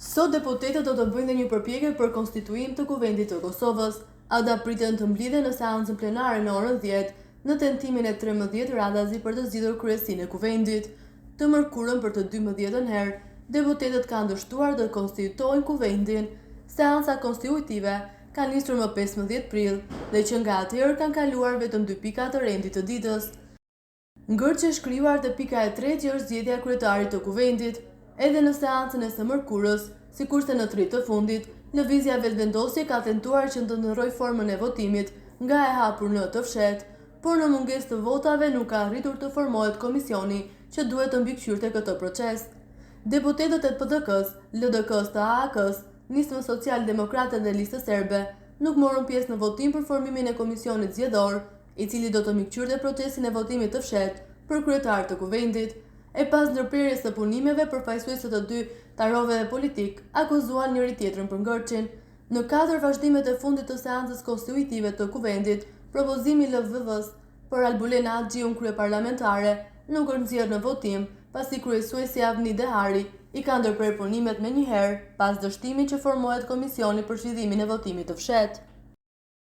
Sot deputetët do të bëjnë një përpjekje për konstituim të Kuvendit të Kosovës. Ata priten të mblidhen në seancën plenare në orën 10 në tentimin e 13 radhazi për të zgjidhur kryesinë e Kuvendit. Të mërkurën për të 12-ën herë, deputetët kanë dështuar të konstituojnë Kuvendin. Seanca konstitutive ka nisur më 15 prill dhe që nga atëherë kanë kaluar vetëm 2 pika të rendit të ditës. Ngërçë e shkruar te pika e tretë është zgjedhja e kryetarit të Kuvendit. Edhe në seancën e së mërkurës, sikurse në 3 të fundit, lëvizja vetëvendosje ka tentuar që të ndërrojë formën e votimit nga e hapur në të fshehtë, por në mungesë të votave nuk ka arritur të formohet komisioni që duhet të mbikëqyrte këtë proces. Deputetët e PDK-s, LDK-s të AAK-s, Nismë Social-Demokrate dhe Listës Serbe nuk morën pjesë në votim për formimin e komisionit zgjedhor, i cili do të mbikëqyrte procesin e votimit të fshehtë për kryetar të Kuvendit. E pas ndërprerjes së punimeve, përfaqësuesët të dy taroveve politik akuzuan njëri tjetrën për ngërçin. Në 4 vazhdimet e fundit të seancës konstitutive të Kuvendit, propozimi i LVV-s për Albulen Axhiun kryeparlamentare nuk është nxjerrë në votim, pasi kryesuesi Avni Dehari i ka ndërprerë punimet menjëherë pas dështimit që formohet komisioni për zhvillimin e votimit të fshehtë.